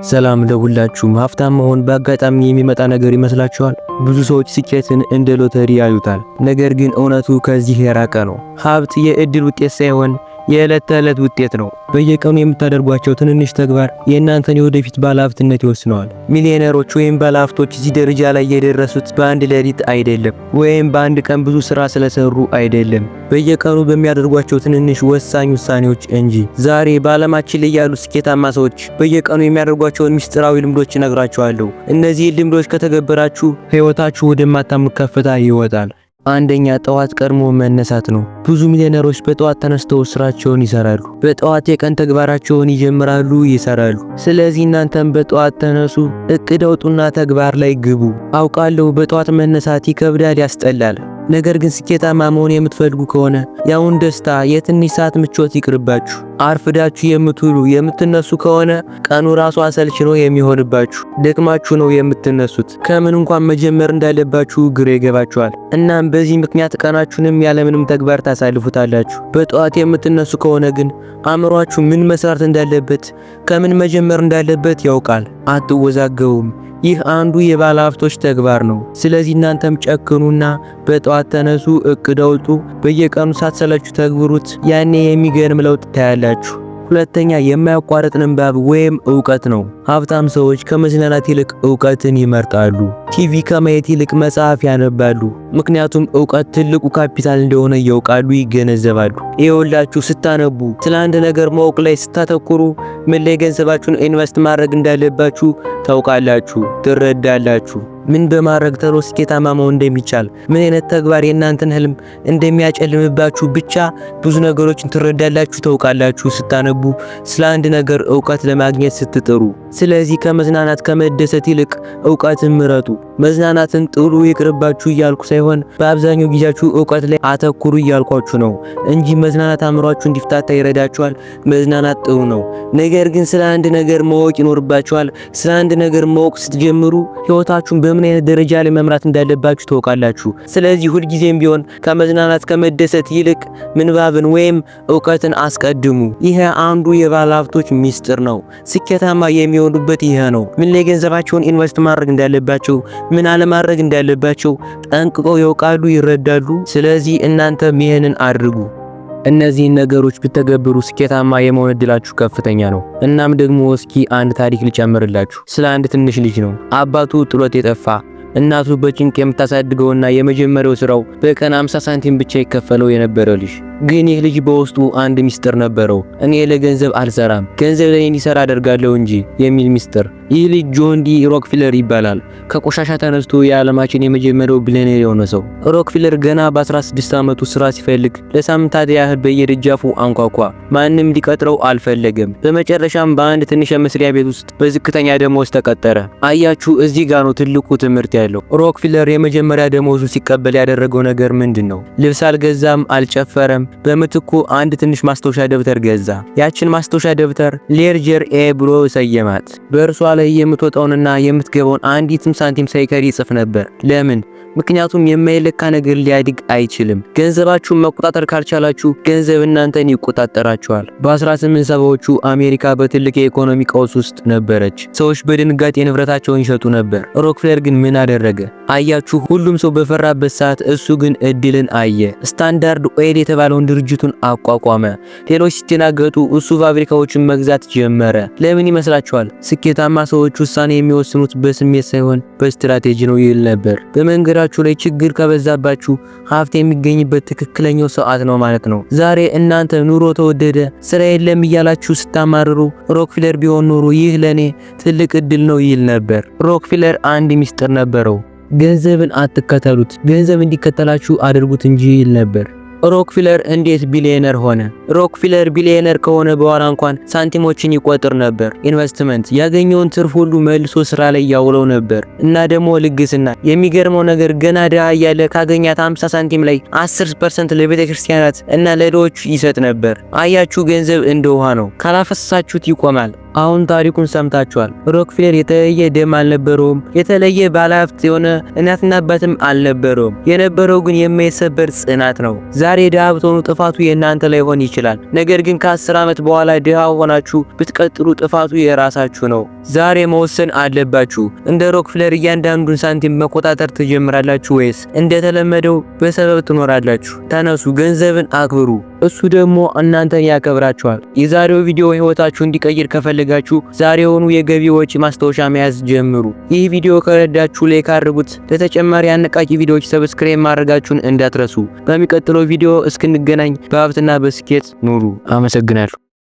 ሰላም ለሁላችሁም። ሀብታም መሆን በአጋጣሚ የሚመጣ ነገር ይመስላችኋል? ብዙ ሰዎች ስኬትን እንደ ሎተሪ ያዩታል። ነገር ግን እውነቱ ከዚህ የራቀ ነው። ሀብት የእድል ውጤት ሳይሆን የዕለት ተዕለት ውጤት ነው። በየቀኑ የምታደርጓቸው ትንንሽ ተግባር የእናንተን የወደፊት ባለሀብትነት ይወስነዋል። ሚሊዮነሮች ወይም ባለሀብቶች እዚህ ደረጃ ላይ የደረሱት በአንድ ሌሊት አይደለም፣ ወይም በአንድ ቀን ብዙ ስራ ስለሰሩ አይደለም። በየቀኑ በሚያደርጓቸው ትንንሽ ወሳኝ ውሳኔዎች እንጂ። ዛሬ በዓለማችን ላይ ያሉ ስኬታማ ሰዎች በየቀኑ የሚያደርጓቸውን ምስጢራዊ ልምዶች እነግራችኋለሁ። እነዚህ ልምዶች ከተገበራችሁ ሕይወታችሁ ወደማታምኑት ከፍታ ይወጣል። አንደኛ፣ ጠዋት ቀድሞ መነሳት ነው። ብዙ ሚሊዮነሮች በጠዋት ተነስተው ስራቸውን ይሰራሉ። በጠዋት የቀን ተግባራቸውን ይሰራሉ። ስለዚህ እናንተም በጠዋት ተነሱ፣ እቅድ አውጡና ተግባር ላይ ግቡ። አውቃለሁ በጠዋት መነሳት ይከብዳል፣ ያስጠላል። ነገር ግን ስኬታማ መሆን የምትፈልጉ ከሆነ ያውን ደስታ፣ የትንሽ ሰዓት ምቾት ይቅርባችሁ። አርፍዳችሁ የምትነሱ ከሆነ ቀኑ ራሱ አሰልች ነው የሚሆንባችሁ። ደክማችሁ ነው የምትነሱት። ከምን እንኳን መጀመር እንዳለባችሁ ግራ ይገባችኋል። እናም በዚህ ምክንያት ቀናችሁንም ያለምንም ተግባር ታሳልፉታላችሁ። በጠዋት የምትነሱ ከሆነ ግን አእምሯችሁ ምን መስራት እንዳለበት፣ ከምን መጀመር እንዳለበት ያውቃል። አትወዛገቡም። ይህ አንዱ የባለ ሀብቶች ተግባር ነው። ስለዚህ እናንተም ጨክኑና በጠዋት ተነሱ፣ እቅድ አውጡ፣ በየቀኑ ሳትሰለቹ ተግብሩት። ያኔ የሚገርም ለውጥ ታያላችሁ። ሁለተኛ፣ የማያቋርጥ ንባብ ወይም ዕውቀት ነው። ሀብታም ሰዎች ከመዝናናት ይልቅ ዕውቀትን ይመርጣሉ። ቲቪ ከማየት ይልቅ መጽሐፍ ያነባሉ። ምክንያቱም ዕውቀት ትልቁ ካፒታል እንደሆነ ያውቃሉ፣ ይገነዘባሉ። ይኸውላችሁ፣ ስታነቡ፣ ስለ አንድ ነገር ማወቅ ላይ ስታተኩሩ ምን ላይ ገንዘባችሁን ኢንቨስት ማድረግ እንዳለባችሁ ታውቃላችሁ፣ ትረዳላችሁ። ምን በማድረግ ቶሎ ስኬታማ መሆን እንደሚቻል፣ ምን አይነት ተግባር የእናንተን ህልም እንደሚያጨልምባችሁ፣ ብቻ ብዙ ነገሮችን ትረዳላችሁ፣ ታውቃላችሁ ስታነቡ፣ ስለ አንድ ነገር ዕውቀት ለማግኘት ስትጥሩ። ስለዚህ ከመዝናናት ከመደሰት ይልቅ ዕውቀትን ምረጡ። መዝናናትን ጥሉ ይቅርባችሁ እያልኩ ሳይሆን በአብዛኛው ጊዜያችሁ ዕውቀት ላይ አተኩሩ እያልኳችሁ ነው እንጂ መዝናናት አእምሯችሁ እንዲፍታታ ይረዳችኋል። መዝናናት ጥሩ ነው፣ ነገር ግን ስለ አንድ ነገር ማወቅ ይኖርባችኋል። ስለ አንድ ነገር ማወቅ ስትጀምሩ ህይወታችሁን በምን አይነት ደረጃ ላይ መምራት እንዳለባችሁ ታውቃላችሁ። ስለዚህ ሁልጊዜም ቢሆን ከመዝናናት ከመደሰት ይልቅ ምንባብን ወይም ዕውቀትን አስቀድሙ። ይሄ አንዱ የባለ ሀብቶች ሚስጥር ነው። ስኬታማ የሚሆኑበት ይሄ ነው። ምን ላይ ገንዘባቸውን ኢንቨስት ማድረግ እንዳለባቸው፣ ምን አለማድረግ እንዳለባቸው ጠንቅቀው ያውቃሉ፣ ይረዳሉ። ስለዚህ እናንተም ይሄንን አድርጉ። እነዚህን ነገሮች ብትተገብሩ ስኬታማ የመሆን እድላችሁ ከፍተኛ ነው። እናም ደግሞ እስኪ አንድ ታሪክ ልጨምርላችሁ። ስለ አንድ ትንሽ ልጅ ነው። አባቱ ጥሎት የጠፋ፣ እናቱ በጭንቅ የምታሳድገውና የመጀመሪያው ስራው በቀን 50 ሳንቲም ብቻ ይከፈለው የነበረ ልጅ። ግን ይህ ልጅ በውስጡ አንድ ሚስጥር ነበረው። እኔ ለገንዘብ አልሰራም፣ ገንዘብ ለኔ እንዲሰራ አደርጋለሁ እንጂ የሚል ሚስጥር። ይህ ልጅ ጆን ዲ ሮክፊለር ይባላል። ከቆሻሻ ተነስቶ የዓለማችን የመጀመሪያው ቢሊዮነር የሆነ ሰው። ሮክፊለር ገና በ16 ዓመቱ ስራ ሲፈልግ ለሳምንታት ያህል በየደጃፉ አንኳኳ። ማንም ሊቀጥረው አልፈለገም። በመጨረሻም በአንድ ትንሽ መስሪያ ቤት ውስጥ በዝቅተኛ ደሞዝ ተቀጠረ። አያችሁ፣ እዚህ ጋር ነው ትልቁ ትምህርት ያለው። ሮክፊለር የመጀመሪያ ደሞዙ ሲቀበል ያደረገው ነገር ምንድን ነው? ልብስ አልገዛም፣ አልጨፈረም። በምትኩ አንድ ትንሽ ማስታወሻ ደብተር ገዛ። ያችን ማስታወሻ ደብተር ሌርጀር ኤ ብሎ ሰየማት። በእርሷ ላይ የምትወጣውንና የምትገባውን አንዲትም ሳንቲም ሳይቀር ይጽፍ ነበር። ለምን? ምክንያቱም የማይለካ ነገር ሊያድግ አይችልም። ገንዘባችሁን መቆጣጠር ካልቻላችሁ ገንዘብ እናንተን ይቆጣጠራችኋል። በ1870ዎቹ አሜሪካ በትልቅ የኢኮኖሚ ቀውስ ውስጥ ነበረች። ሰዎች በድንጋጤ ንብረታቸውን ይሸጡ ነበር። ሮክፌለር ግን ምን አደረገ? አያችሁ፣ ሁሉም ሰው በፈራበት ሰዓት እሱ ግን እድልን አየ። ስታንዳርድ ኦይል የተባለውን ድርጅቱን አቋቋመ። ሌሎች ሲተናገጡ እሱ ፋብሪካዎችን መግዛት ጀመረ። ለምን ይመስላችኋል? ስኬታማ ሰዎች ውሳኔ የሚወስኑት በስሜት ሳይሆን በስትራቴጂ ነው ይል ነበር። በመንገዳችሁ ላይ ችግር ከበዛባችሁ ሀብት የሚገኝበት ትክክለኛው ሰዓት ነው ማለት ነው። ዛሬ እናንተ ኑሮ ተወደደ፣ ስራ የለም እያላችሁ ስታማርሩ ሮክፊለር ቢሆን ኖሮ ይህ ለኔ ትልቅ እድል ነው ይል ነበር። ሮክፊለር አንድ ሚስጥር ነበረው። ገንዘብን አትከተሉት፣ ገንዘብ እንዲከተላችሁ አድርጉት እንጂ ይል ነበር። ሮክፊለር እንዴት ቢሊዮነር ሆነ? ሮክፊለር ቢሊዮነር ከሆነ በኋላ እንኳን ሳንቲሞችን ይቆጥር ነበር። ኢንቨስትመንት ያገኘውን ትርፍ ሁሉ መልሶ ስራ ላይ ያውለው ነበር። እና ደግሞ ልግስና። የሚገርመው ነገር ገና ድሃ እያለ ካገኛት 50 ሳንቲም ላይ 10% ለቤተክርስቲያናት እና ለድሆች ይሰጥ ነበር። አያችሁ፣ ገንዘብ እንደ ውሃ ነው፣ ካላፈሰሳችሁት ይቆማል። አሁን ታሪኩን ሰምታችኋል። ሮክፊለር የተለየ ደም አልነበረውም። የተለየ ባለሀብት የሆነ እናትና አባትም አልነበረውም። የነበረው ግን የማይሰበር ጽናት ነው። ዛሬ ድሃ ብትሆኑ ጥፋቱ የእናንተ ላይ ሆን ይችላል። ነገር ግን ከ10 ዓመት በኋላ ድሃ ሆናችሁ ብትቀጥሉ ጥፋቱ የራሳችሁ ነው። ዛሬ መወሰን አለባችሁ። እንደ ሮክፍለር እያንዳንዱን ሳንቲም መቆጣጠር ትጀምራላችሁ ወይስ እንደተለመደው በሰበብ ትኖራላችሁ? ተነሱ፣ ገንዘብን አክብሩ፣ እሱ ደግሞ እናንተን ያከብራችኋል። የዛሬው ቪዲዮ ህይወታችሁ እንዲቀይር ከፈለጋችሁ ዛሬውኑ የገቢ ወጪ ማስታወሻ መያዝ ጀምሩ። ይህ ቪዲዮ ከረዳችሁ ላይክ አድርጉት። ለተጨማሪ አነቃቂ ቪዲዮዎች ሰብስክራይብ ማድረጋችሁን እንዳትረሱ። በሚቀጥለው ቪዲዮ እስክንገናኝ በሀብትና በስኬት ኑሩ። አመሰግናለሁ።